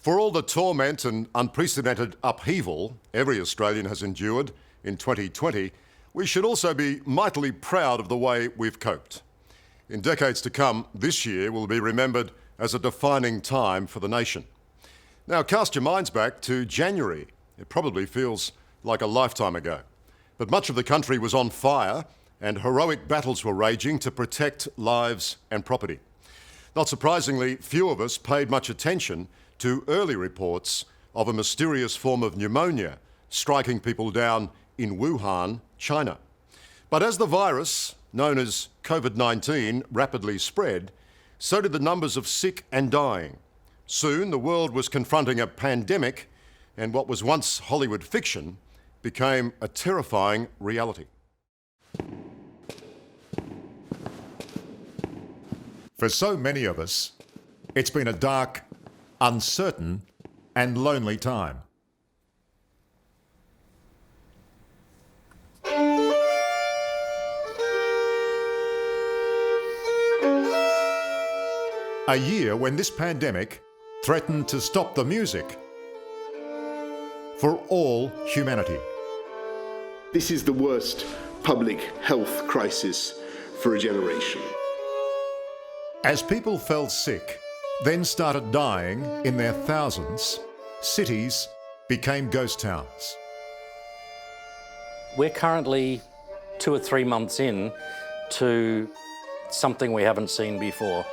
For all the torment and unprecedented upheaval every Australian has endured in 2020, we should also be mightily proud of the way we've coped. In decades to come, this year will be remembered as a defining time for the nation. Now, cast your minds back to January. It probably feels like a lifetime ago. But much of the country was on fire and heroic battles were raging to protect lives and property. Not surprisingly, few of us paid much attention to early reports of a mysterious form of pneumonia striking people down in Wuhan, China. But as the virus, known as COVID-19, rapidly spread, so did the numbers of sick and dying. Soon, the world was confronting a pandemic, and what was once Hollywood fiction became a terrifying reality. For so many of us, it's been a dark, uncertain, and lonely time. A year when this pandemic threatened to stop the music for all humanity. This is the worst public health crisis for a generation. As people fell sick, then started dying in their thousands, cities became ghost towns. We're currently 2 or 3 months in to something we haven't seen before.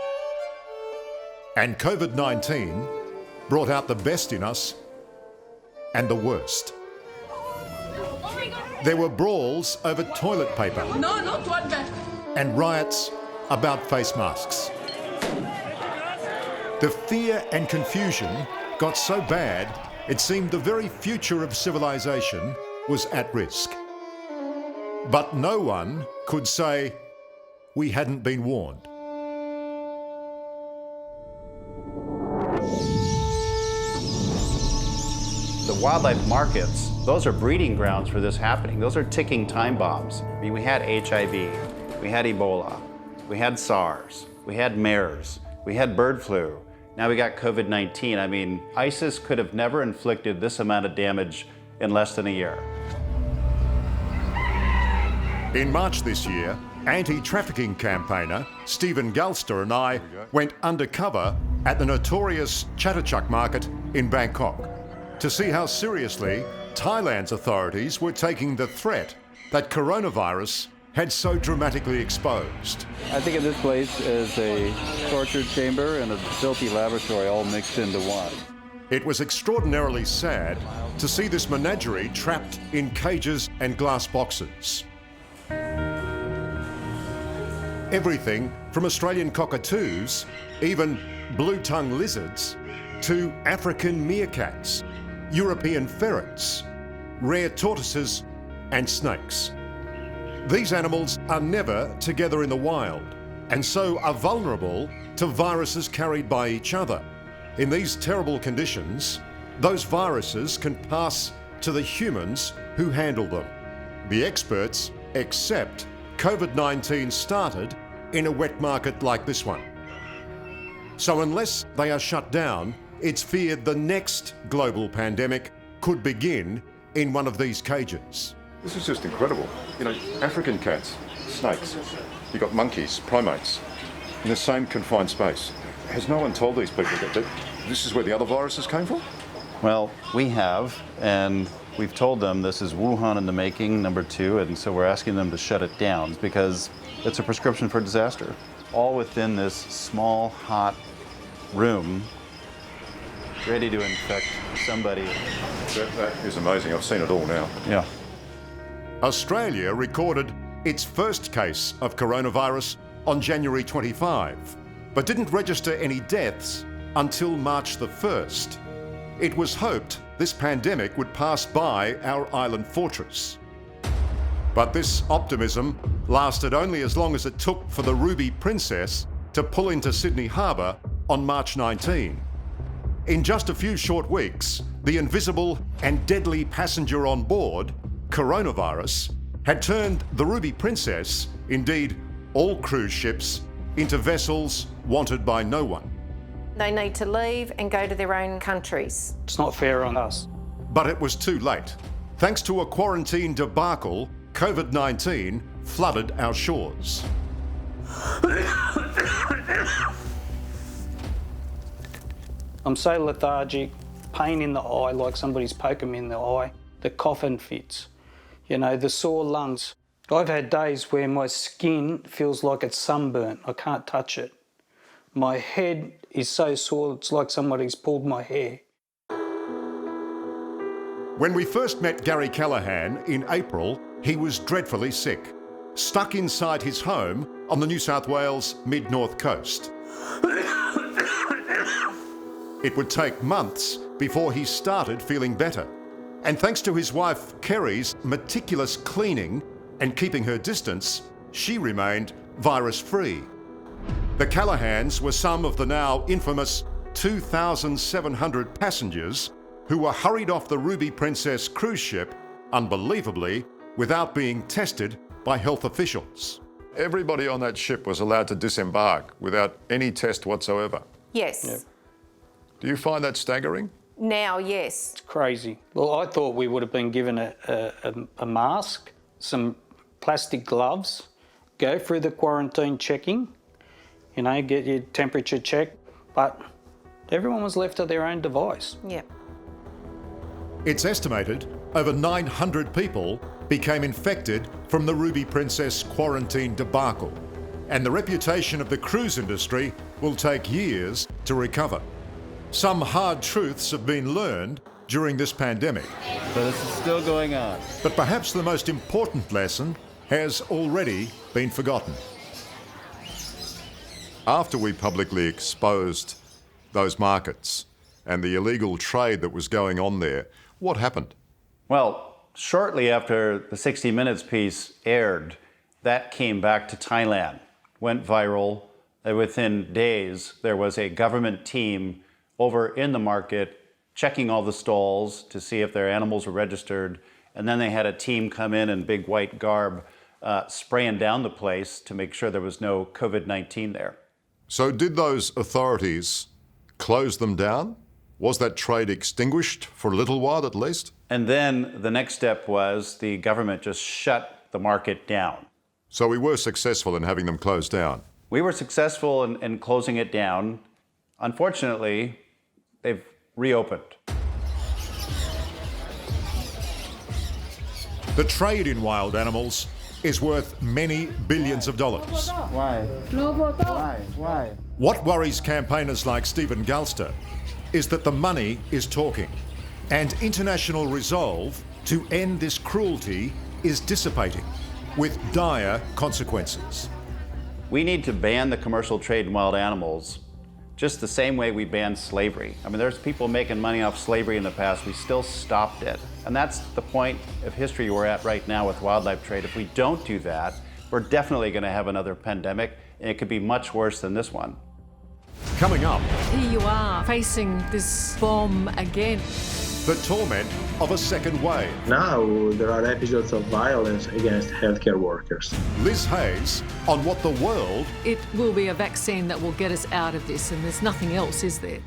And COVID-19 brought out the best in us and the worst. There were brawls over toilet paper. No, not one bag. And riots about face masks. The fear and confusion got so bad, it seemed the very future of civilization was at risk. But no one could say we hadn't been warned. The wildlife markets, those are breeding grounds for this happening. Those are ticking time bombs. I mean, we had HIV, we had Ebola, we had SARS, we had MERS, we had bird flu. Now we got COVID-19. I mean, ISIS could have never inflicted this amount of damage in less than a year. In March this year, anti-trafficking campaigner Stephen Galster and I went undercover at the notorious Chatuchak market in Bangkok to see how seriously Thailand's authorities were taking the threat that coronavirus had so dramatically exposed. I think of this place as a torture chamber and a filthy laboratory all mixed into one. It was extraordinarily sad to see this menagerie trapped in cages and glass boxes. Everything from Australian cockatoos, even blue-tongued lizards, to African meerkats, European ferrets, rare tortoises and snakes. These animals are never together in the wild and so are vulnerable to viruses carried by each other. In these terrible conditions, those viruses can pass to the humans who handle them. The experts accept COVID-19 started in a wet market like this one. So unless they are shut down, it's feared the next global pandemic could begin in one of these cages. This is just incredible. You know, African cats, snakes, you've got monkeys, primates, in the same confined space. Has no one told these people that this is where the other viruses came from? Well, we have, and we've told them this is Wuhan in the making, #2, and so we're asking them to shut it down because it's a prescription for disaster. All within this small, hot room, ready to infect somebody. That is amazing. I've seen it all now. Yeah. Australia recorded its first case of coronavirus on January 25, but didn't register any deaths until March the 1st. It was hoped this pandemic would pass by our island fortress. But this optimism lasted only as long as it took for the Ruby Princess to pull into Sydney Harbour on March 19. In just a few short weeks, the invisible and deadly passenger on board, coronavirus, had turned the Ruby Princess, indeed all cruise ships, into vessels wanted by no one. They need to leave and go to their own countries. It's not fair on us. But it was too late. Thanks to a quarantine debacle, COVID-19 flooded our shores. I'm so lethargic, pain in the eye, like somebody's poking me in the eye, the coughing fits, you know, the sore lungs. I've had days where my skin feels like it's sunburnt. I can't touch it. My head is so sore, it's like somebody's pulled my hair. When we first met Gary Callaghan in April, he was dreadfully sick, stuck inside his home on the New South Wales mid-north coast. It would take months before he started feeling better. And thanks to his wife Kerry's meticulous cleaning and keeping her distance, she remained virus-free. The Callaghans were some of the now infamous 2,700 passengers who were hurried off the Ruby Princess cruise ship, unbelievably, without being tested by health officials. Everybody on that ship was allowed to disembark without any test whatsoever. Yes. Yeah. Do you find that staggering? Now, yes. It's crazy. Well, I thought we would have been given a mask, some plastic gloves, go through the quarantine checking, you know, get your temperature checked, but everyone was left to their own device. Yep. It's estimated over 900 people became infected from the Ruby Princess quarantine debacle, and the reputation of the cruise industry will take years to recover. Some hard truths have been learned during this pandemic. So this is still going on. But perhaps the most important lesson has already been forgotten. After we publicly exposed those markets and the illegal trade that was going on there, what happened? Well, shortly after the 60 Minutes piece aired, that came back to Thailand, went viral. Within days, there was a government team over in the market checking all the stalls to see if their animals were registered. And then they had a team come in big white garb, spraying down the place to make sure there was no COVID-19 there. So did those authorities close them down? Was that trade extinguished for a little while at least? And then the next step was the government just shut the market down. So we were successful in having them closed down? We were successful in closing it down. Unfortunately, they've reopened. The trade in wild animals is worth many billions of dollars. Why? Why? What worries campaigners like Stephen Galster is that the money is talking, and international resolve to end this cruelty is dissipating, with dire consequences. We need to ban the commercial trade in wild animals just the same way we banned slavery. I mean, there's people making money off slavery in the past. We still stopped it. And that's the point of history we're at right now with wildlife trade. If we don't do that, we're definitely going to have another pandemic, and it could be much worse than this one. Coming up, Here you are, facing this bomb again. the torment of a second wave. Now there are episodes of violence against healthcare workers. Liz Hayes on what the world It will be a vaccine that will get us out of this, and there's nothing else, is there?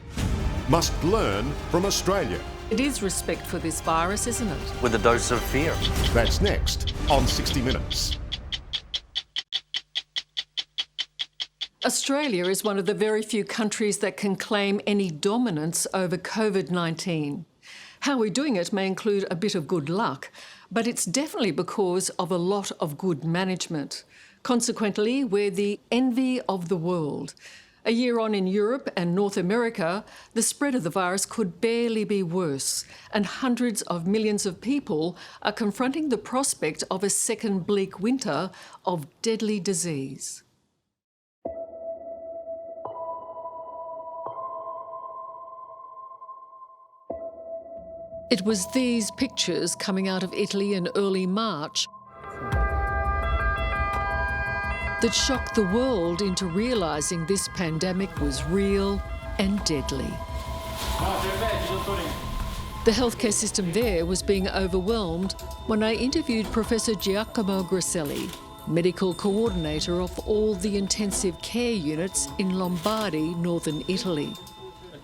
must learn from Australia. It is respect for this virus, isn't it? With a dose of fear. That's next on 60 Minutes. Australia is one of the very few countries that can claim any dominance over COVID-19. How we're doing it may include a bit of good luck, but it's definitely because of a lot of good management. Consequently, we're the envy of the world. A year on in Europe and North America, the spread of the virus could barely be worse, and hundreds of millions of people are confronting the prospect of a second bleak winter of deadly disease. It was these pictures coming out of Italy in early March that shocked the world into realising this pandemic was real and deadly. The healthcare system there was being overwhelmed when I interviewed Professor Giacomo Grasselli, medical coordinator of all the intensive care units in Lombardy, northern Italy.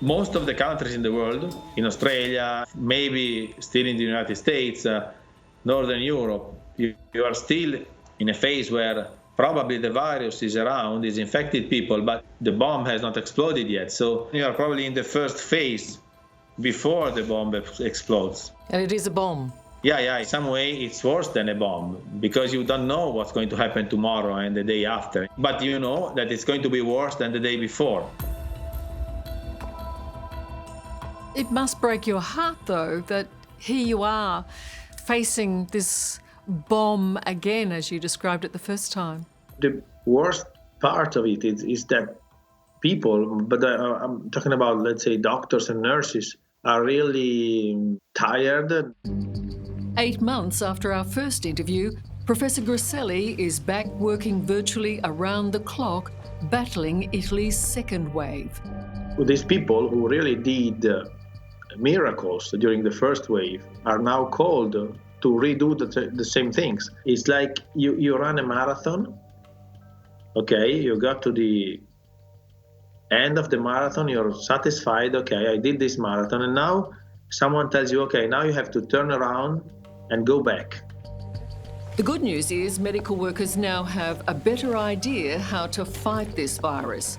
Most of the countries in the world, in Australia, maybe still in the United States, Northern Europe, you are still in a phase where probably the virus is around, is infected people, but the bomb has not exploded yet. So you are probably in the first phase before the bomb explodes. And it is a bomb. Yeah, in some way it's worse than a bomb because you don't know what's going to happen tomorrow and the day after. But you know that it's going to be worse than the day before. It must break your heart, though, that here you are facing this bomb again, as you described it the first time. The worst part of it is that people, but I'm talking about, let's say, doctors and nurses, are really tired. 8 months after our first interview, Professor Grasselli is back working virtually around the clock, battling Italy's second wave. These people who really did miracles during the first wave are now called to redo the same things. It's like you run a marathon, okay, you got to the end of the marathon, you're satisfied, okay, I did this marathon, and now someone tells you, okay, now you have to turn around and go back. The good news is medical workers now have a better idea how to fight this virus.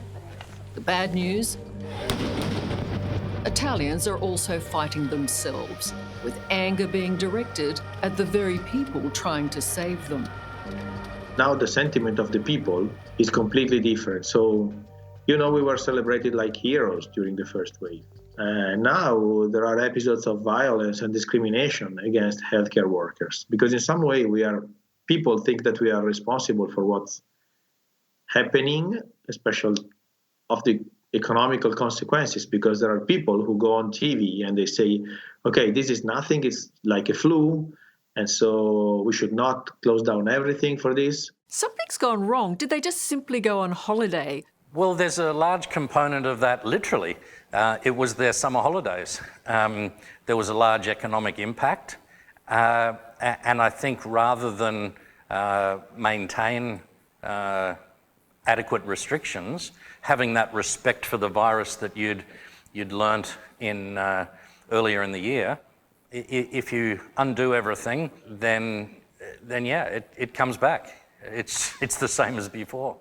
The bad news? Italians are also fighting themselves, with anger being directed at the very people trying to save them. Now the sentiment of the people is completely different. So, you know, we were celebrated like heroes during the first wave. Now there are episodes of violence and discrimination against healthcare workers because in some way people think that we are responsible for what's happening, especially of the economical consequences, because there are people who go on TV and they say, okay, this is nothing, it's like a flu, and so we should not close down everything for this. Something's gone wrong. Did they just simply go on holiday? Well, there's a large component of that, literally. It was their summer holidays. There was a large economic impact. And I think rather than maintain adequate restrictions, having that respect for the virus that you'd learnt in earlier in the year, if you undo everything, then yeah, it comes back. It's the same as before.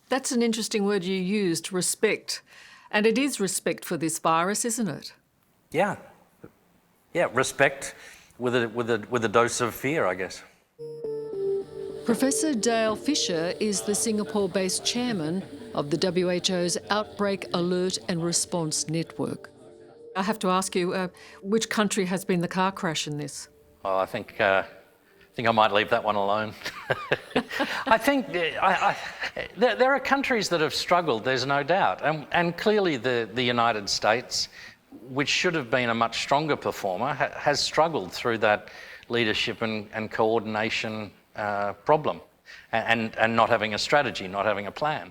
That's an interesting word you used, respect. And it is respect for this virus, isn't it? Yeah, respect with a dose of fear, I guess. Professor Dale Fisher is the Singapore-based chairman of the WHO's Outbreak Alert and Response Network. I have to ask you, which country has been the car crash in this? Oh, I think I might leave that one alone. I think there are countries that have struggled, there's no doubt. And clearly the United States, which should have been a much stronger performer, has struggled through that leadership and coordination problem and not having a strategy, not having a plan.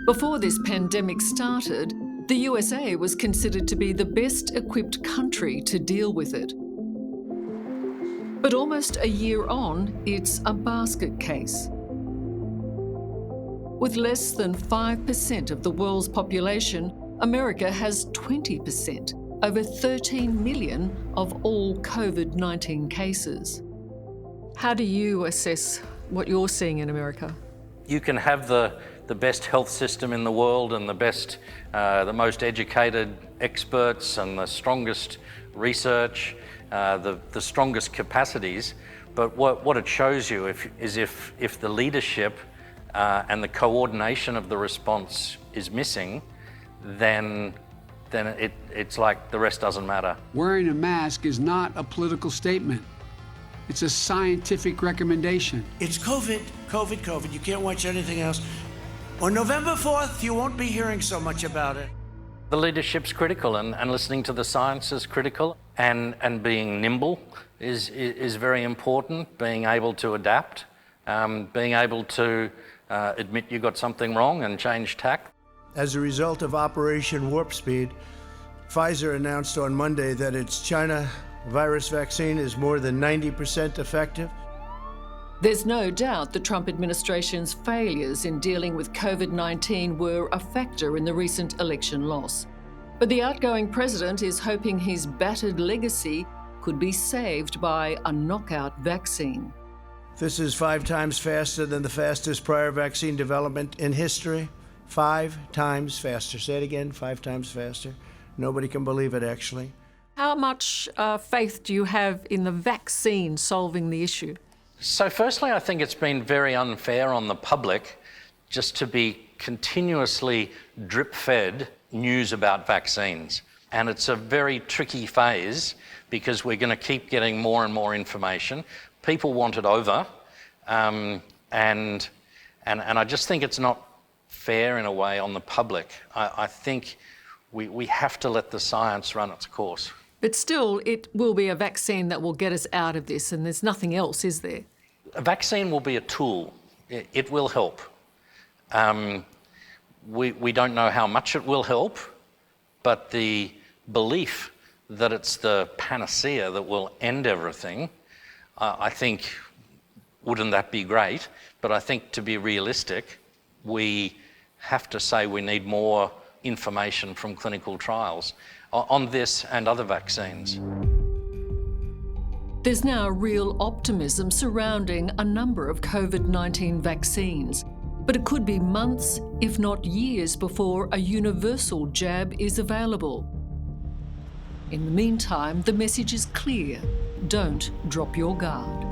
Before this pandemic started, the USA was considered to be the best equipped country to deal with it. But almost a year on, it's a basket case. With less than 5% of the world's population, America has 20%, over 13 million of all COVID-19 cases. How do you assess what you're seeing in America? You can have the best health system in the world and the most educated experts and the strongest research, the strongest capacities, but what it shows you is if the leadership and the coordination of the response is missing, then it's like the rest doesn't matter. Wearing a mask is not a political statement. It's a scientific recommendation. It's COVID, COVID, COVID. You can't watch anything else. On November 4th, you won't be hearing so much about it. The leadership's critical and listening to the science is critical and being nimble is very important, being able to adapt, being able to admit you got something wrong and change tack. As a result of Operation Warp Speed, Pfizer announced on Monday that its China virus vaccine is more than 90% effective. There's no doubt the Trump administration's failures in dealing with COVID-19 were a factor in the recent election loss. But the outgoing president is hoping his battered legacy could be saved by a knockout vaccine. This is 5 times faster than the fastest prior vaccine development in history. 5 times faster. Say it again, 5 times faster. Nobody can believe it, actually. How much faith do you have in the vaccine solving the issue? So firstly, I think it's been very unfair on the public just to be continuously drip-fed news about vaccines. And it's a very tricky phase because we're going to keep getting more and more information. People want it over, and I just think it's not fair in a way on the public. I think we have to let the science run its course. But still, it will be a vaccine that will get us out of this, and there's nothing else, is there? A vaccine will be a tool. It will help. We don't know how much it will help, but the belief that it's the panacea that will end everything, I think, wouldn't that be great? But I think to be realistic, we have to say we need more information from clinical trials on this and other vaccines. There's now real optimism surrounding a number of COVID-19 vaccines, but it could be months, if not years, before a universal jab is available. In the meantime, the message is clear. Don't drop your guard.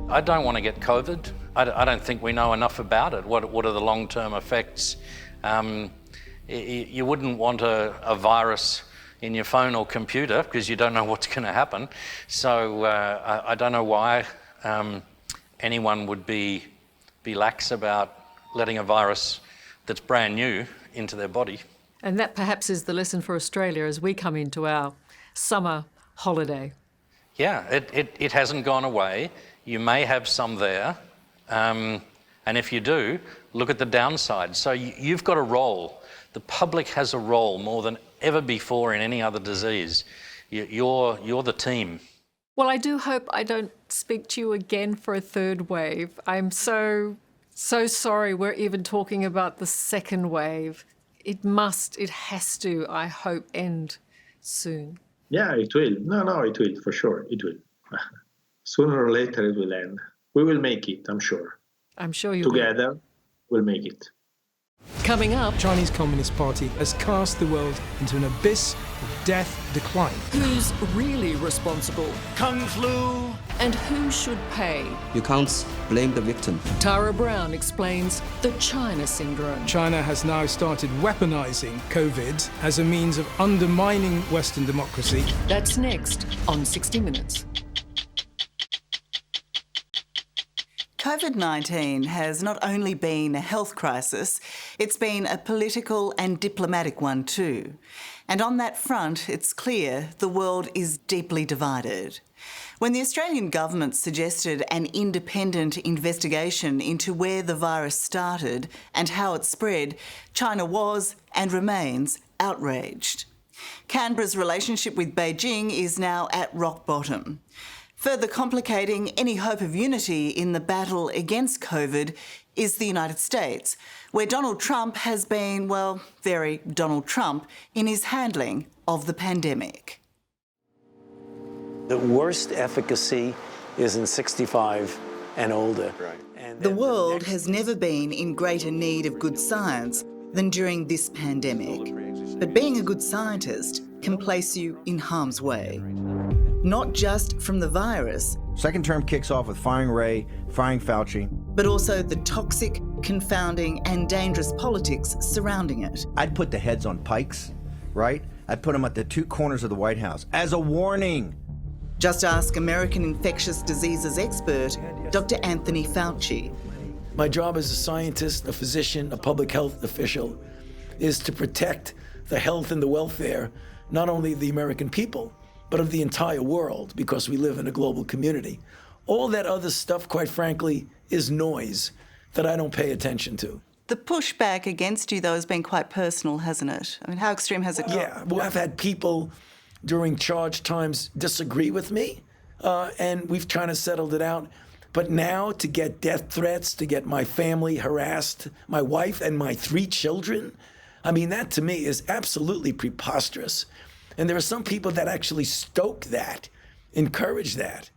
I don't want to get COVID. I don't think we know enough about it. What are the long-term effects? You wouldn't want a virus in your phone or computer because you don't know what's going to happen. So I don't know why anyone would be lax about letting a virus that's brand new into their body. And that perhaps is the lesson for Australia as we come into our summer holiday. Yeah, it hasn't gone away. You may have some there. And if you do, look at the downside. So you've got a role. The public has a role more than ever before in any other disease. You're the team. Well, I do hope I don't speak to you again for a third wave. I'm so sorry we're even talking about the second wave. It has to, I hope, end soon. Yeah, it will. No, it will, for sure. It will. Sooner or later it will end. We will make it, I'm sure. I'm sure you will. Together, we'll make it. Coming up, Chinese Communist Party has cast the world into an abyss of death, decline. Who's really responsible? Kung flu. And who should pay? You can't blame the victim. Tara Brown explains the China syndrome. China has now started weaponizing COVID as a means of undermining Western democracy. That's next on 60 Minutes. COVID-19 has not only been a health crisis, it's been a political and diplomatic one too. And on that front, it's clear the world is deeply divided. When the Australian government suggested an independent investigation into where the virus started and how it spread, China was and remains outraged. Canberra's relationship with Beijing is now at rock bottom. Further complicating any hope of unity in the battle against COVID is the United States, where Donald Trump has been, well, very Donald Trump in his handling of the pandemic. The worst efficacy is in 65 and older. The world has never been in greater need of good science than during this pandemic. But being a good scientist can place you in harm's way. Not just from the virus. Second term kicks off with firing Ray, firing Fauci. But also the toxic, confounding and dangerous politics surrounding it. I'd put the heads on pikes, right? I'd put them at the 2 corners of the White House as a warning. Just ask American infectious diseases expert, Dr. Anthony Fauci. My job as a scientist, a physician, a public health official is to protect the health and the welfare, not only of the American people, but of the entire world, because we live in a global community. All that other stuff, quite frankly, is noise that I don't pay attention to. The pushback against you, though, has been quite personal, hasn't it? I mean, how extreme has it gone? Yeah, well, I've had people during charged times disagree with me, and we've kind of settled it out. But now to get death threats, to get my family harassed, my wife and my 3 children, I mean, that to me is absolutely preposterous. And there are some people that actually stoke that, encourage that.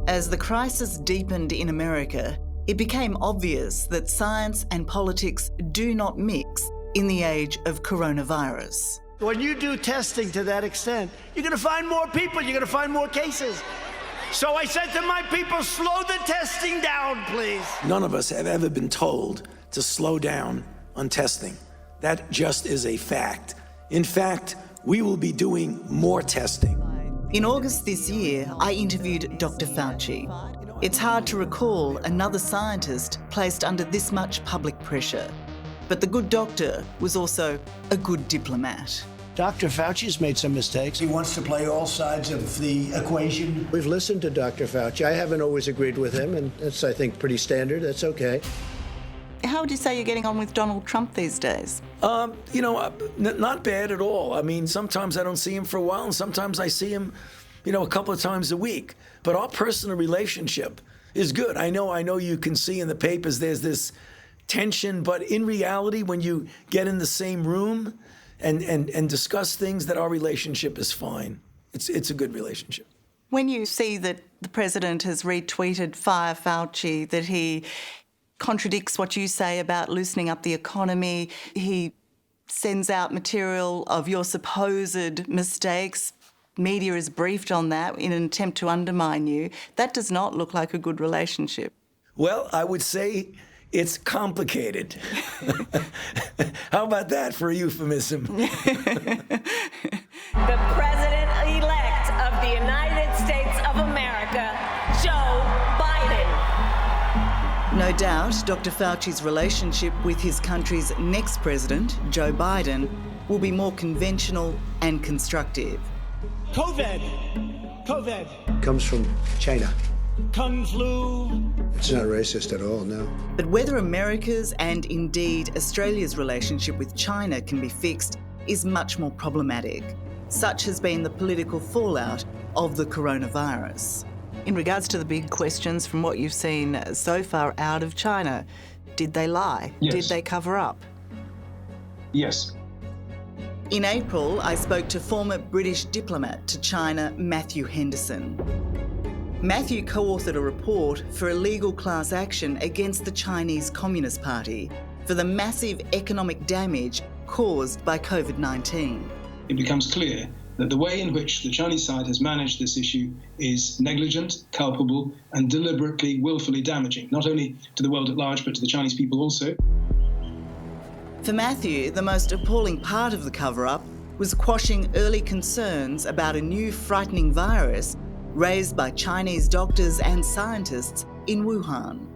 As the crisis deepened in America, it became obvious that science and politics do not mix in the age of coronavirus. When you do testing to that extent, you're going to find more people, you're going to find more cases. So I said to my people, slow the testing down, please. None of us have ever been told to slow down on testing. That just is a fact. In fact, we will be doing more testing. In August this year, I interviewed Dr. Fauci. It's hard to recall another scientist placed under this much public pressure. But the good doctor was also a good diplomat. Dr. Fauci's made some mistakes. He wants to play all sides of the equation. We've listened to Dr. Fauci. I haven't always agreed with him, and that's, I think, pretty standard. That's okay. How would you say you're getting on with Donald Trump these days? Not bad at all. I mean, sometimes I don't see him for a while, and sometimes I see him, a couple of times a week. But our personal relationship is good. I know you can see in the papers there's this tension, but in reality, when you get in the same room and discuss things, that our relationship is fine. It's a good relationship. When you see that the president has retweeted Fire Fauci, that he contradicts what you say about loosening up the economy, he sends out material of your supposed mistakes, media is briefed on that in an attempt to undermine you, that does not look like a good relationship. Well, I would say it's complicated. How about that for a euphemism? The President-elect of the United States of America, Joe Biden. No doubt, Dr. Fauci's relationship with his country's next president, Joe Biden, will be more conventional and constructive. COVID comes from China. Kung flu. It's not racist at all, no. But whether America's and indeed Australia's relationship with China can be fixed is much more problematic. Such has been the political fallout of the coronavirus. In regards to the big questions from what you've seen so far out of China, did they lie? Yes. Did they cover up? Yes. In April, I spoke to former British diplomat to China, Matthew Henderson. Matthew co-authored a report for a legal class action against the Chinese Communist Party for the massive economic damage caused by COVID-19. It becomes clear that the way in which the Chinese side has managed this issue is negligent, culpable, and deliberately, willfully damaging, not only to the world at large, but to the Chinese people also. For Matthew, the most appalling part of the cover-up was quashing early concerns about a new frightening virus raised by Chinese doctors and scientists in Wuhan.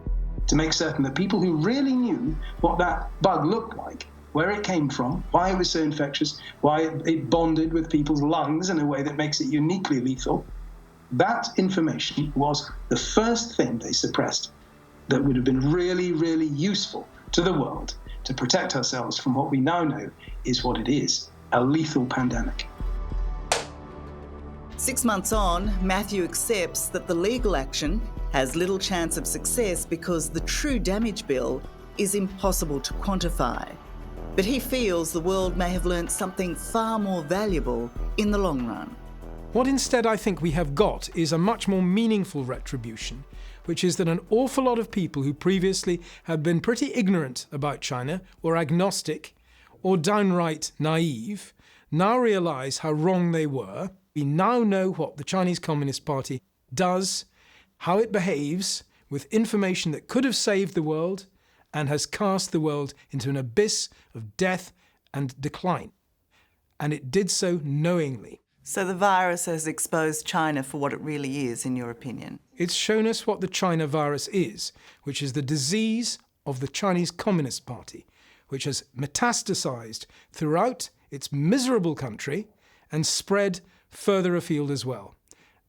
To make certain that people who really knew what that bug looked like, where it came from, why it was so infectious, why it bonded with people's lungs in a way that makes it uniquely lethal, that information was the first thing they suppressed that would have been really, really useful to the world to protect ourselves from what we now know is what it is, a lethal pandemic. 6 months on, Matthew accepts that the legal action has little chance of success because the true damage bill is impossible to quantify. But he feels the world may have learnt something far more valuable in the long run. What instead I think we have got is a much more meaningful retribution, which is that an awful lot of people who previously had been pretty ignorant about China, or agnostic, or downright naive, now realise how wrong they were. We now know what the Chinese Communist Party does, how it behaves, with information that could have saved the world and has cast the world into an abyss of death and decline. And it did so knowingly. So the virus has exposed China for what it really is, in your opinion? It's shown us what the China virus is, which is the disease of the Chinese Communist Party, which has metastasized throughout its miserable country and spread further afield as well.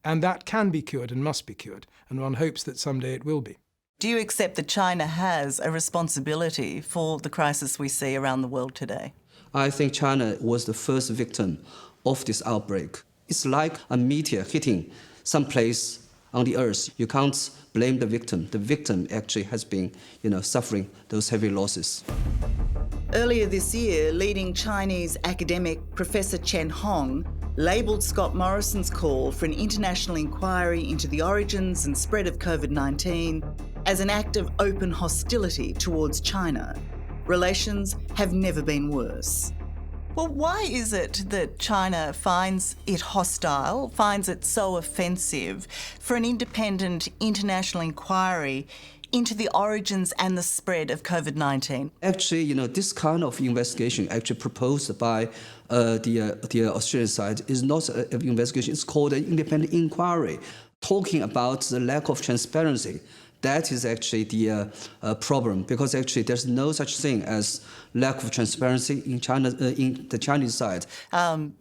And that can be cured and must be cured, and one hopes that someday it will be. Do you accept that China has a responsibility for the crisis we see around the world today? I think China was the first victim of this outbreak. It's like a meteor hitting some place on the earth. You can't blame the victim. The victim actually has been, suffering those heavy losses. Earlier this year, leading Chinese academic Professor Chen Hong labelled Scott Morrison's call for an international inquiry into the origins and spread of COVID-19 as an act of open hostility towards China. Relations have never been worse. Well, why is it that China finds it hostile, finds it so offensive for an independent international inquiry into the origins and the spread of COVID-19? Actually, this kind of investigation actually proposed by the Australian side is not an investigation. It's called an independent inquiry, talking about the lack of transparency. That is actually the problem, because actually there's no such thing as lack of transparency in China, in the Chinese side.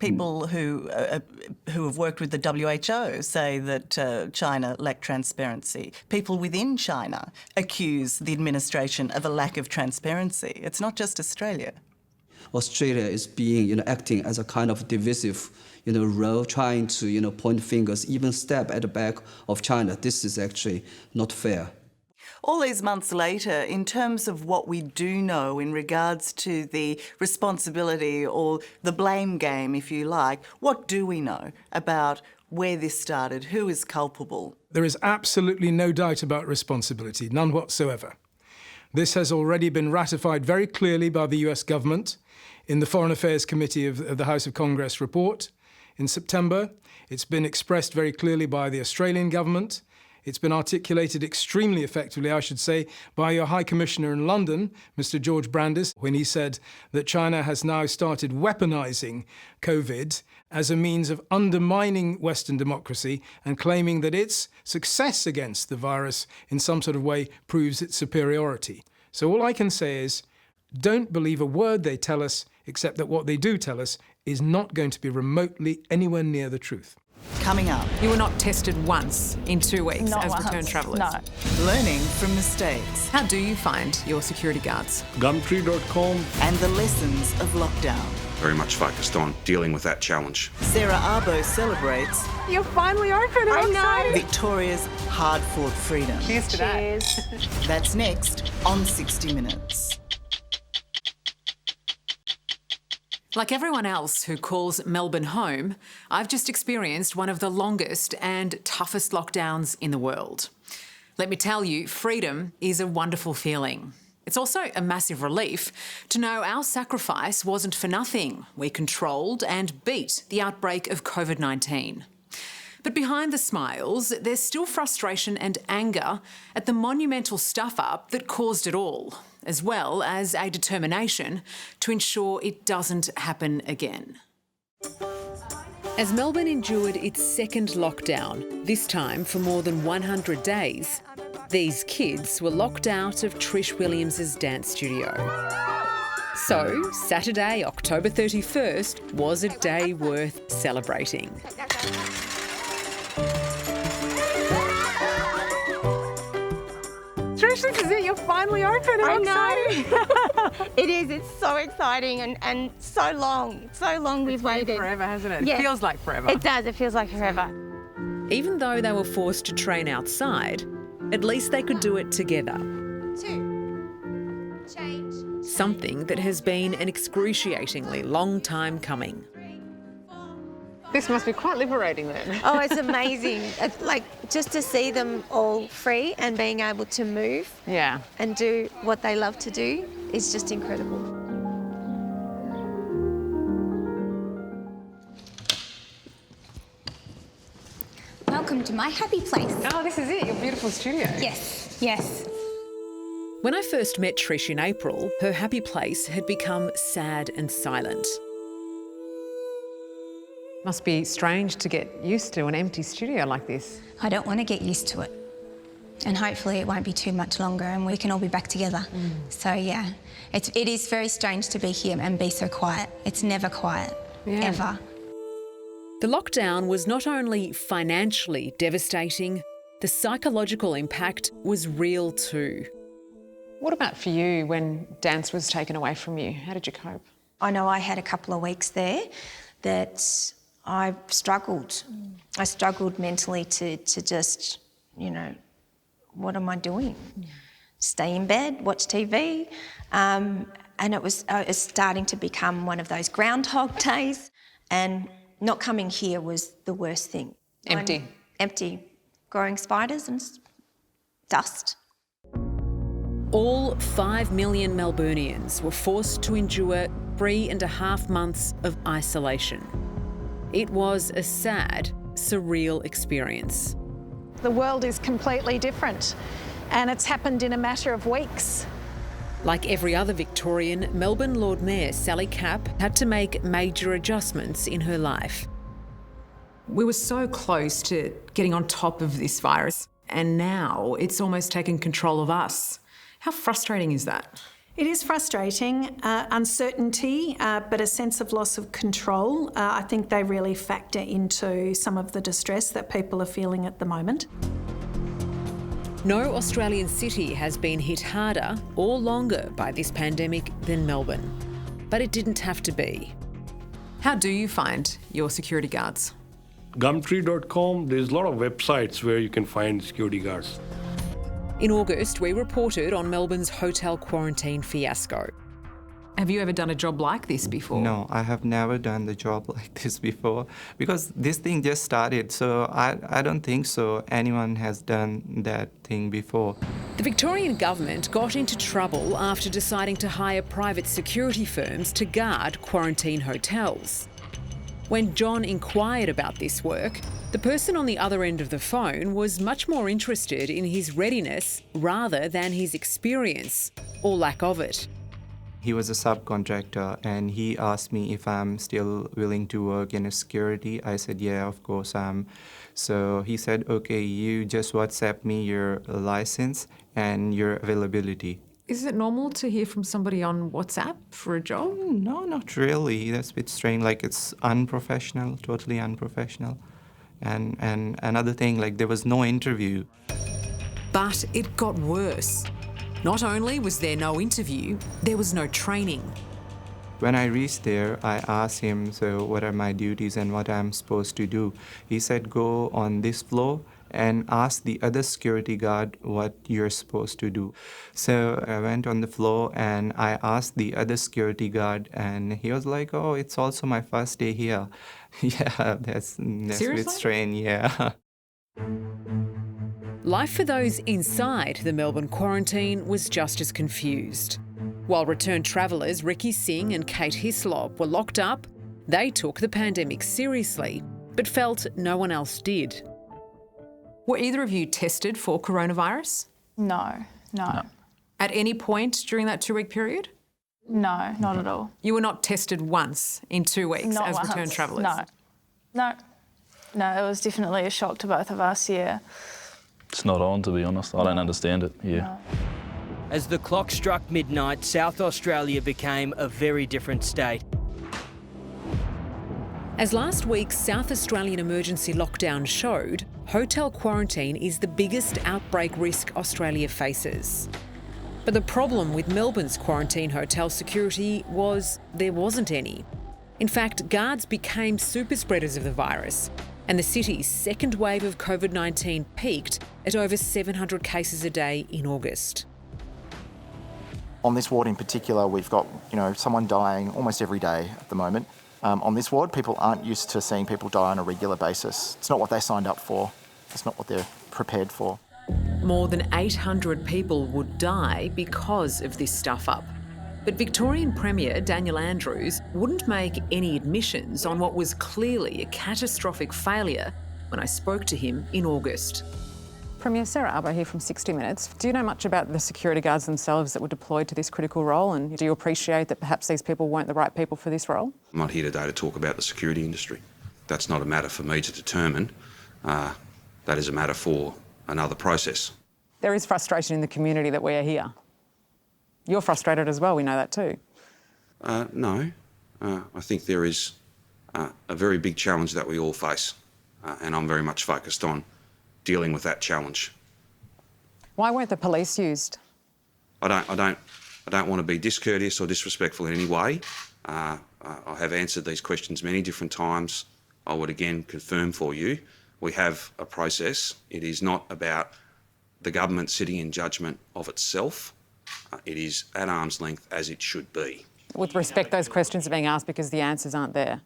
People who have worked with the WHO say that China lacked transparency. People within China accuse the administration of a lack of transparency. It's not just Australia. Australia is being, acting as a kind of divisive, role, trying to, point fingers, even stab at the back of China. This is actually not fair. All these months later, in terms of what we do know in regards to the responsibility or the blame game, if you like, what do we know about where this started? Who is culpable? There is absolutely no doubt about responsibility, none whatsoever. This has already been ratified very clearly by the US government in the Foreign Affairs Committee of the House of Congress report in September. It's been expressed very clearly by the Australian government. It's been articulated extremely effectively, I should say, by your High Commissioner in London, Mr. George Brandis, when he said that China has now started weaponising COVID as a means of undermining Western democracy and claiming that its success against the virus in some sort of way proves its superiority. So all I can say is, don't believe a word they tell us, except that what they do tell us is not going to be remotely anywhere near the truth. Coming up. You were not tested once in 2 weeks as return travellers. No. Learning from mistakes. How do you find your security guards? Gumtree.com. And the lessons of lockdown. Very much focused on dealing with that challenge. Sarah Abo celebrates. You're finally open. I know. Victoria's hard-fought freedom. Cheers to that. That's next on 60 Minutes. Like everyone else who calls Melbourne home, I've just experienced one of the longest and toughest lockdowns in the world. Let me tell you, freedom is a wonderful feeling. It's also a massive relief to know our sacrifice wasn't for nothing. We controlled and beat the outbreak of COVID-19. But behind the smiles, there's still frustration and anger at the monumental stuff-up that caused it all, as well as a determination to ensure it doesn't happen again. As Melbourne endured its second lockdown, this time for more than 100 days, these kids were locked out of Trish Williams's dance studio. So, Saturday, October 31st, was a day worth celebrating. Trish, this is it. You're finally open. I know. It is. It's so exciting and so long. It's so long we've waited. Forever, hasn't it? Yeah. It feels like forever. It does. It feels like forever. Even though they were forced to train outside, at least they could do it together. 2. Change. Something that has been an excruciatingly long time coming. This must be quite liberating then. Oh, it's amazing. It's like just to see them all free and being able to move and do what they love to do is just incredible. Welcome to my happy place. Oh, this is it, your beautiful studio. Yes, yes. When I first met Trish in April, her happy place had become sad and silent. Must be strange to get used to an empty studio like this. I don't want to get used to it. And hopefully it won't be too much longer and we can all be back together. So yeah, it is very strange to be here and be so quiet. It's never quiet, ever. The lockdown was not only financially devastating, the psychological impact was real too. What about for you when dance was taken away from you? How did you cope? I know I had a couple of weeks there that I struggled. I struggled mentally to just, you know, what am I doing? Stay in bed, watch TV. And it was starting to become one of those groundhog days, and not coming here was the worst thing. Empty. Empty. Growing spiders and dust. All 5 million Melburnians were forced to endure 3.5 months of isolation. It was a sad, surreal experience. The world is completely different, and it's happened in a matter of weeks. Like every other Victorian, Melbourne Lord Mayor Sally Capp had to make major adjustments in her life. We were so close to getting on top of this virus, and now it's almost taken control of us. How frustrating is that? It is frustrating, uncertainty, but a sense of loss of control. I think they really factor into some of the distress that people are feeling at the moment. No Australian city has been hit harder or longer by this pandemic than Melbourne. But it didn't have to be. How do you find your security guards? Gumtree.com, there's a lot of websites where you can find security guards. In August, we reported on Melbourne's hotel quarantine fiasco. Have you ever done a job like this before? No, I have never done the job like this before because this thing just started, so I don't think so anyone has done that thing before. The Victorian government got into trouble after deciding to hire private security firms to guard quarantine hotels. When John inquired about this work, the person on the other end of the phone was much more interested in his readiness rather than his experience, or lack of it. He was a subcontractor and he asked me if I'm still willing to work in security. I said, yeah, of course I am. So he said, okay, you just WhatsApp me your license and your availability. Is it normal to hear from somebody on WhatsApp for a job? No, not really. That's a bit strange. Like, it's unprofessional, totally unprofessional. And another thing, like, there was no interview. But it got worse. Not only was there no interview, there was no training. When I reached there, I asked him, so what are my duties and what I'm supposed to do? He said, go on this floor and ask the other security guard what you're supposed to do. So I went on the floor and I asked the other security guard, and he was like, oh, it's also my first day here. Yeah, that's a bit strange, yeah. Life for those inside the Melbourne quarantine was just as confused. While returned travellers Ricky Singh and Kate Hislop were locked up, they took the pandemic seriously, but felt no one else did. Were either of you tested for coronavirus? No. At any point during that 2-week period? No, not at all. You were not tested once in 2 weeks Not as once. returned travellers? No, it was definitely a shock to both of us, yeah. It's not on, to be honest. I don't understand it, yeah. No. As the clock struck midnight, South Australia became a very different state. As last week's South Australian emergency lockdown showed, hotel quarantine is the biggest outbreak risk Australia faces. But the problem with Melbourne's quarantine hotel security was there wasn't any. In fact, guards became super spreaders of the virus, and the city's second wave of COVID-19 peaked at over 700 cases a day in August. On this ward in particular, we've got, someone dying almost every day at the moment. On this ward, people aren't used to seeing people die on a regular basis. It's not what they signed up for. It's not what they're prepared for. More than 800 people would die because of this stuff-up. But Victorian Premier Daniel Andrews wouldn't make any admissions on what was clearly a catastrophic failure when I spoke to him in August. Premier, Sarah Abo here from 60 Minutes. Do you know much about the security guards themselves that were deployed to this critical role, and do you appreciate that perhaps these people weren't the right people for this role? I'm not here today to talk about the security industry. That's not a matter for me to determine. That is a matter for another process. There is frustration in the community that we are here. You're frustrated as well, we know that too. No. I think there is a very big challenge that we all face, and I'm very much focused on dealing with that challenge. Why weren't the police used? I don't want to be discourteous or disrespectful in any way. I have answered these questions many different times. I would again confirm for you, we have a process. It is not about the government sitting in judgment of itself. It is at arm's length as it should be. With respect, those questions are being asked because the answers aren't there.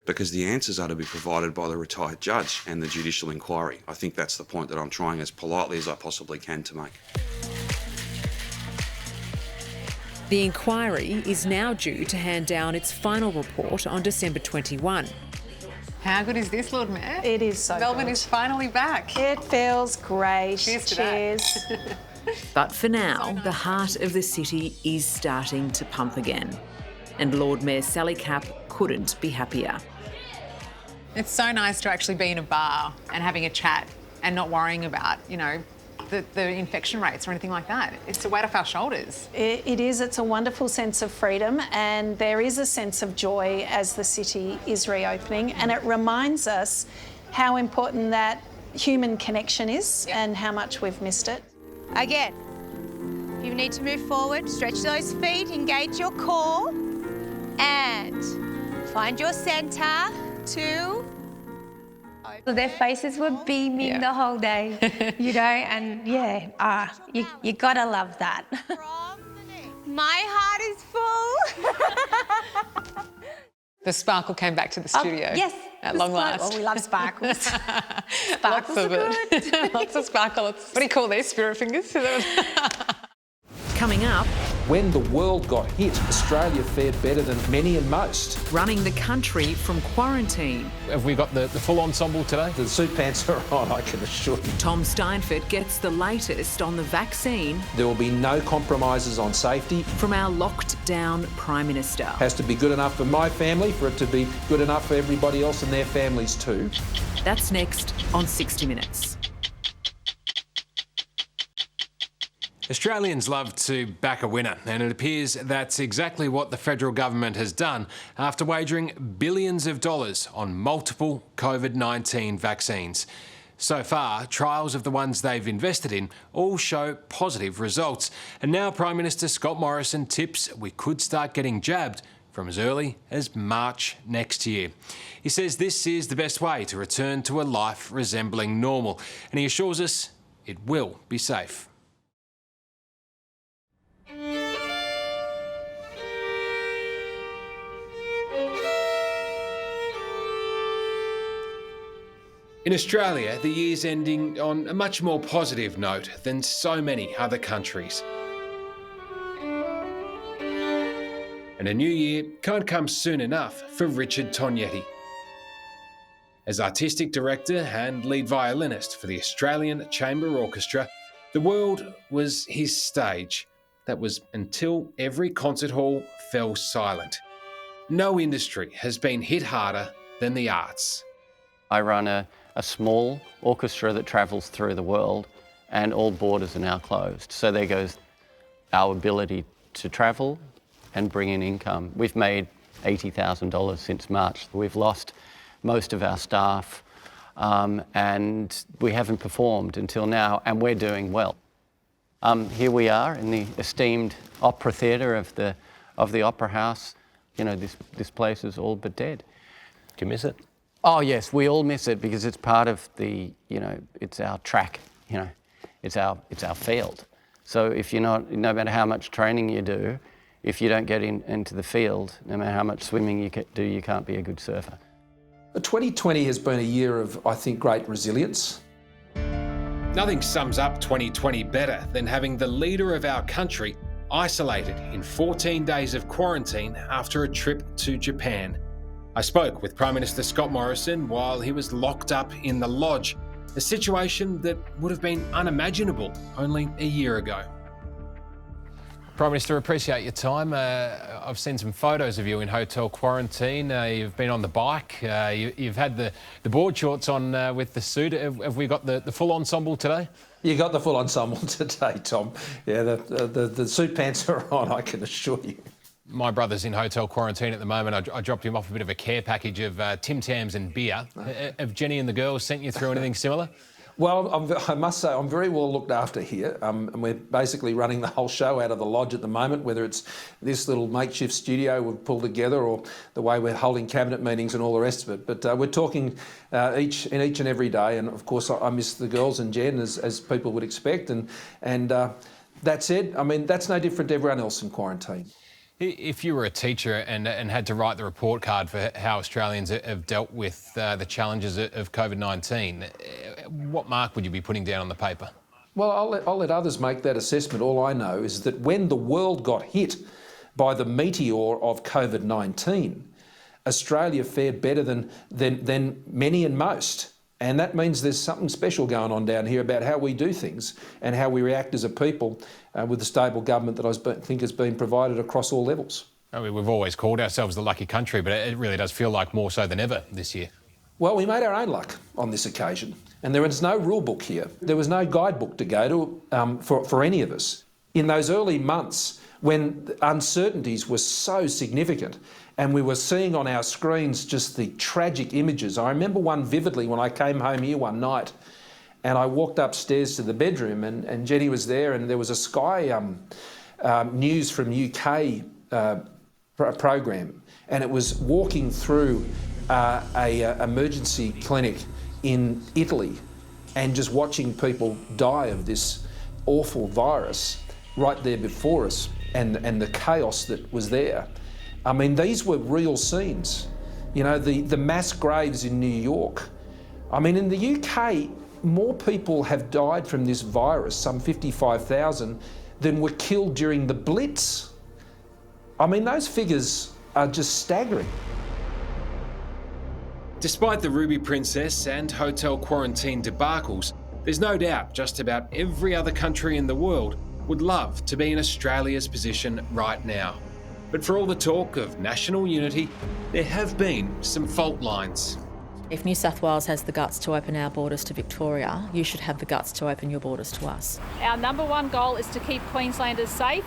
Because the answers are to be provided by the retired judge and the judicial inquiry. I think that's the point that I'm trying as politely as I possibly can to make. The inquiry is now due to hand down its final report on December 21. How good is this, Lord Mayor? It is so Melbourne good. is finally back. It feels great. Cheers to that. Cheers. But for now, the heart of the city is starting to pump again. And Lord Mayor Sally Capp couldn't be happier. It's so nice to actually be in a bar and having a chat and not worrying about, the infection rates or anything like that. It's a weight off our shoulders. It is. It's a wonderful sense of freedom, and there is a sense of joy as the city is reopening, and it reminds us how important that human connection is and how much we've missed it. Again, you need to move forward, stretch those feet, engage your core, and find your centre. 2. Their faces were beaming the whole day, and you gotta love that. My heart is full. The sparkle came back to the studio. Yes. At long last. Well, we love sparkles. Sparkles are good. Lots of sparkle. What do you call these? Spirit fingers? Coming up. When the world got hit, Australia fared better than many and most. Running the country from quarantine. Have we got the full ensemble today? The suit pants are on, I can assure you. Tom Steinfort gets the latest on the vaccine. There will be no compromises on safety. From our locked down Prime Minister. Has to be good enough for my family, for it to be good enough for everybody else and their families too. That's next on 60 Minutes. Australians love to back a winner, and it appears that's exactly what the federal government has done after wagering billions of dollars on multiple COVID-19 vaccines. So far, trials of the ones they've invested in all show positive results, and now Prime Minister Scott Morrison tips we could start getting jabbed from as early as March next year. He says this is the best way to return to a life resembling normal, and he assures us it will be safe. In Australia, the year's ending on a much more positive note than so many other countries. And a new year can't come soon enough for Richard Tognetti. As artistic director and lead violinist for the Australian Chamber Orchestra, the world was his stage. That was until every concert hall fell silent. No industry has been hit harder than the arts. I run a small orchestra that travels through the world, and all borders are now closed. So there goes our ability to travel and bring in income. We've made $80,000 since March. We've lost most of our staff, and we haven't performed until now, and we're doing well. Here we are in the esteemed opera theatre of the Opera House. This place is all but dead. Do you miss it? Oh yes, we all miss it because it's part of the, it's our track, it's our field. So if you're not, no matter how much training you do, if you don't get into the field, no matter how much swimming you do, you can't be a good surfer. 2020 has been a year of, I think, great resilience. Nothing sums up 2020 better than having the leader of our country isolated in 14 days of quarantine after a trip to Japan. I spoke with Prime Minister Scott Morrison while he was locked up in the lodge, a situation that would have been unimaginable only a year ago. Prime Minister, appreciate your time. I've seen some photos of you in hotel quarantine. You've been on the bike. You've had the board shorts on with the suit. Have we got the full ensemble today? You got the full ensemble today, Tom. Yeah, the suit pants are on, I can assure you. My brother's in hotel quarantine at the moment. I dropped him off a bit of a care package of Tim Tams and beer. Have Jenny and the girls sent you through anything similar? Well, I must say I'm very well looked after here, and we're basically running the whole show out of the lodge at the moment, whether it's this little makeshift studio we've pulled together or the way we're holding cabinet meetings and all the rest of it. But we're talking each and every day, and of course I miss the girls and Jen as people would expect, and that said, I mean, that's no different to everyone else in quarantine. If you were a teacher and had to write the report card for how Australians have dealt with the challenges of COVID-19, what mark would you be putting down on the paper? Well, I'll let others make that assessment. All I know is that when the world got hit by the meteor of COVID-19, Australia fared better than many and most. And that means there's something special going on down here about how we do things and how we react as a people with a stable government that I think has been provided across all levels. I mean, we've always called ourselves the lucky country, but it really does feel like more so than ever this year. Well, we made our own luck on this occasion, and there was no rule book here. There was no guidebook to go to for any of us. In those early months when uncertainties were so significant and we were seeing on our screens just the tragic images. I remember one vividly when I came home here one night and I walked upstairs to the bedroom and Jenny was there, and there was a Sky News from UK program, and it was walking through a emergency clinic in Italy and just watching people die of this awful virus right there before us, and the chaos that was there. I mean, these were real scenes. You know, the mass graves in New York. I mean, in the UK, more people have died from this virus, some 55,000, than were killed during the Blitz. I mean, those figures are just staggering. Despite the Ruby Princess and hotel quarantine debacles, there's no doubt just about every other country in the world would love to be in Australia's position right now. But for all the talk of national unity, there have been some fault lines. If New South Wales has the guts to open our borders to Victoria, you should have the guts to open your borders to us. Our number one goal is to keep Queenslanders safe.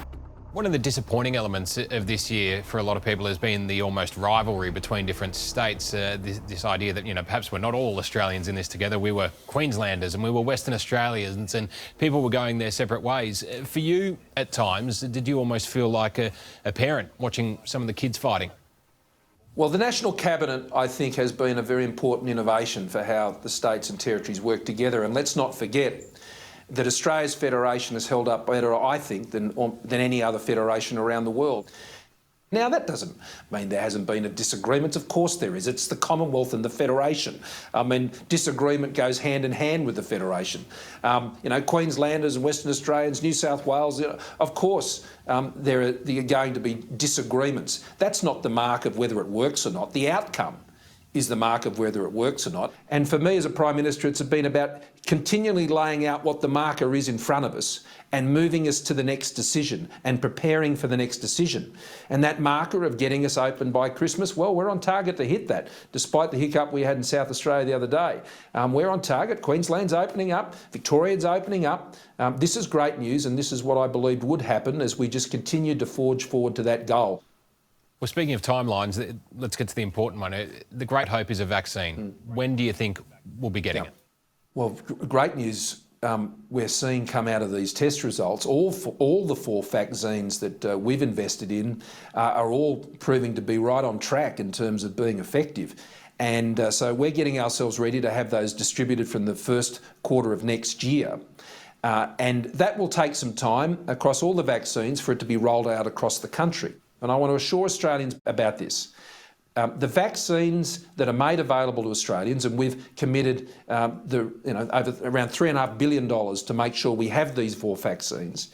One of the disappointing elements of this year for a lot of people has been the almost rivalry between different states. This idea that, you know, perhaps we're not all Australians in this together. We were Queenslanders and we were Western Australians, and people were going their separate ways. For you, at times, did you almost feel like a parent watching some of the kids fighting? Well, the National Cabinet, I think, has been a very important innovation for how the states and territories work together. And let's not forget that Australia's federation has held up better, I think, than any other federation around the world. Now, that doesn't mean there hasn't been a disagreement. Of course there is. It's the Commonwealth and the Federation. I mean, disagreement goes hand in hand with the Federation. You know, Queenslanders and Western Australians, New South Wales, of course, there are going to be disagreements. That's not the mark of whether it works or not. The outcome is the mark of whether it works or not. And for me as a Prime Minister, it's been about continually laying out what the marker is in front of us and moving us to the next decision and preparing for the next decision. And that marker of getting us open by Christmas, well, we're on target to hit that, despite the hiccup we had in South Australia the other day. We're on target. Queensland's opening up. Victoria's opening up. This is great news, and this is what I believed would happen as we just continued to forge forward to that goal. Well, speaking of timelines, let's get to the important one. The great hope is a vaccine. When do you think we'll be getting it? Well, great news we're seeing come out of these test results. All the 4 vaccines that we've invested in are all proving to be right on track in terms of being effective. And so we're getting ourselves ready to have those distributed from the first quarter of next year. And that will take some time across all the vaccines for it to be rolled out across the country. And I want to assure Australians about this. The vaccines that are made available to Australians, and we've committed over around $3.5 billion to make sure we have these 4 vaccines.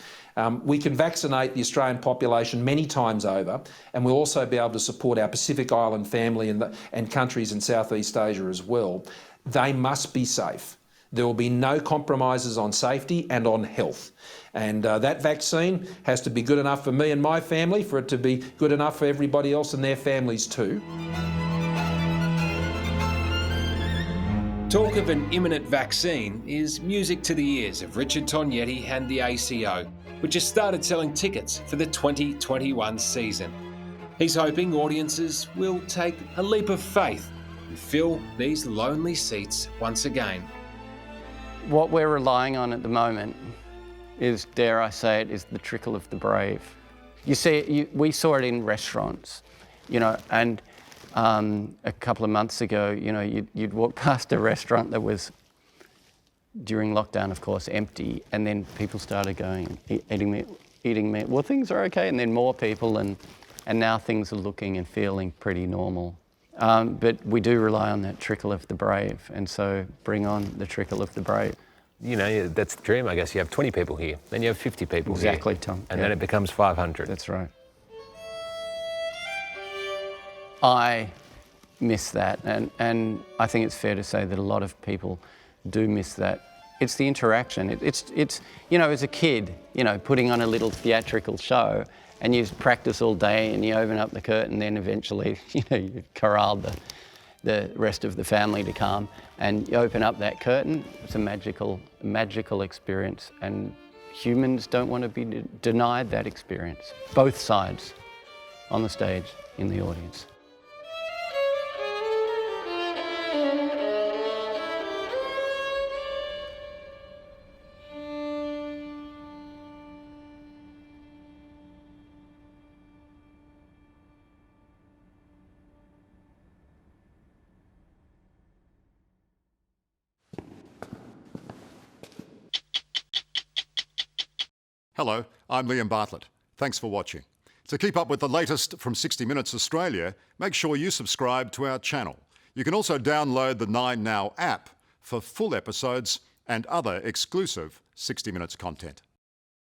We can vaccinate the Australian population many times over, and we'll also be able to support our Pacific Island family and countries in Southeast Asia as well. They must be safe. There will be no compromises on safety and on health. And that vaccine has to be good enough for me and my family, for it to be good enough for everybody else and their families too. Talk of an imminent vaccine is music to the ears of Richard Tognetti and the ACO, which has started selling tickets for the 2021 season. He's hoping audiences will take a leap of faith and fill these lonely seats once again. what we're relying on at the moment is, dare I say it, is the trickle of the brave. You see, we saw it in restaurants, you know, and a couple of months ago, you know, you'd walk past a restaurant that was, during lockdown, of course, empty, and then people started going, eating meat. Well, things are okay, and then more people, and now things are looking and feeling pretty normal. But we do rely on that trickle of the brave, and so bring on the trickle of the brave. You know, that's the dream, I guess. You have 20 people here, then you have 50 people here. Exactly, Tom. And then it becomes 500. That's right. I miss that, and I think it's fair to say that a lot of people do miss that. It's the interaction. It's you know, as a kid, you know, putting on a little theatrical show, and you practice all day, and you open up the curtain, then eventually, you know, you corral the rest of the family to come, and you open up that curtain. It's a magical experience, and humans don't want to be denied that experience. Both sides, on the stage, in the audience. Hello, I'm Liam Bartlett. Thanks for watching. To keep up with the latest from 60 Minutes Australia, make sure you subscribe to our channel. You can also download the 9Now app for full episodes and other exclusive 60 Minutes content.